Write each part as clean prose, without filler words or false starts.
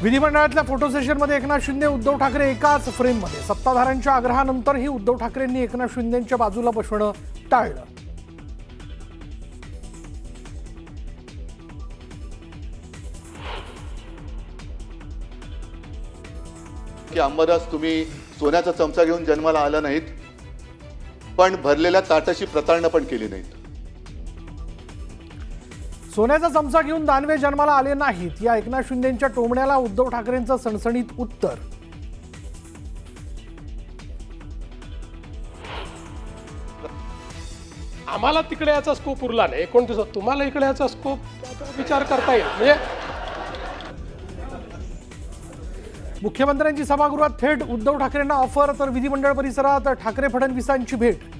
विधिमंडळातल्या photo सेशनमध्ये एकनाथ शिंदे उद्धव ठाकरे एकाच फ्रेममध्ये। सत्ताधाऱ्यांच्या आग्रहानंतरही उद्धव ठाकरेंनी एकनाथ शिंदेंच्या बाजूला बसणं टाळलं। की अंबादास, तुम्ही सोन्याचा चमचा घेऊन जन्माला आला नाहीत, पण भरलेल्या ताटाची प्रतारणा पण केली नाहीत। सोन्याचा चमचा घेऊन दानवे जन्माला आले नाहीत या एकनाथ शिंदेंच्या टोमण्याला उद्धव ठाकरेंचं सणसणीत उत्तर। आम्हाला तिकडे याचा स्कोप उरला नाही 29, तुम्हाला इकडे याचा स्कोप विचार करता येईल। म्हणजे मुख्यमंत्र्यांची सभागृहात थेट उद्धव ठाकरेंना ऑफर, तर विधिमंडळ परिसरात ठाकरे फडणवीसांची भेट।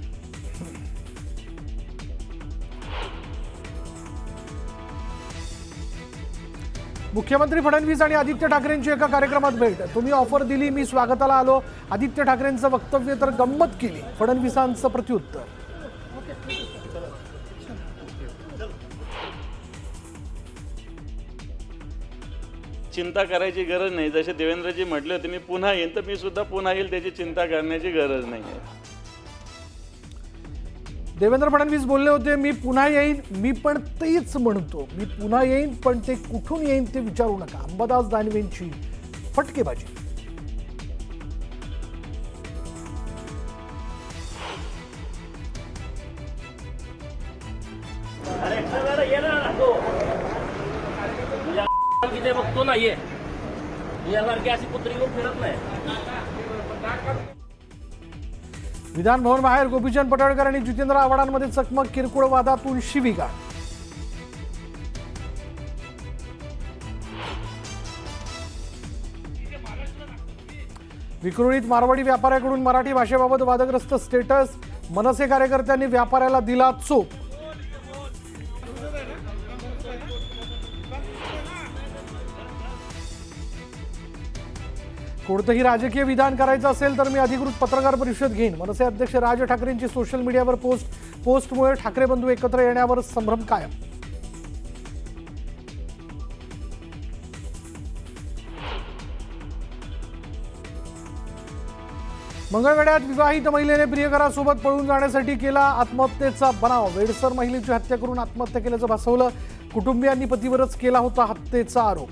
मुख्यमंत्री फडणवीस आणि आदित्य ठाकरेंची एका कार्यक्रमात भेट। तुम्ही ऑफर दिली, मी स्वागताला आलो। आदित्य ठाकरेंचं वक्तव्य तर गंमत केली, फडणवीसांचं प्रत्युत्तर। चिंता करायची गरज नाही। जसे देवेंद्रजी म्हटले होते मी पुन्हा येईन, तर मी सुद्धा पुन्हा येईल, त्याची चिंता करण्याची गरज नाही आहे। देवेंद्र फडणवीस बोलले होते, मी पुन्हा येईन, मी पण तेच म्हणतो, मी पुन्हा येईन, पण ते कुठून येईन ते विचारू नका। अंबादास दानवेंची फटकेबाजी। बघतो नाहीये यासारखी अशी कुत्री घेऊन फिरत नाही। विधान भवन बाहेर गोपीचंद पडळकर आणि जितेंद्र आव्हाडांमध्ये चकमक, किरकोळ वादातून शिवीगाळ। विक्रोळीत मारवाडी व्यापाऱ्याकडून मराठी भाषेबाबत वादग्रस्त स्टेटस, मनसे कार्यकर्त्यांनी व्यापाऱ्याला दिला चोप। कोणतंही राजकीय विधान करायचं असेल तर मी अधिकृत पत्रकार परिषद घेईन, मनसे अध्यक्ष राज ठाकरेंची सोशल मीडियावर पोस्टमुळे ठाकरे बंधू एकत्र येण्यावर संभ्रम कायम। मंगळवेढ्यात विवाहित महिलेने प्रियकरासोबत पळून जाण्यासाठी केला आत्महत्येचा बनाव। वेडसर महिलेची हत्या करून आत्महत्या केल्याचं भासवलं, कुटुंबियांनी पतीवरच केला होता हत्येचा आरोप।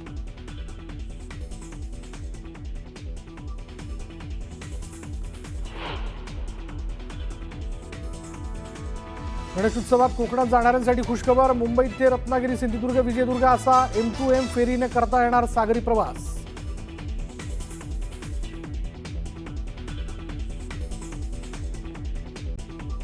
गणेशोत्सवात कोकणात जाणाऱ्यांसाठी खुशखबर, मुंबई ते रत्नागिरी, सिंधुदुर्ग, विजयदुर्ग असा M2M फेरीने करता येणार सागरी प्रवास।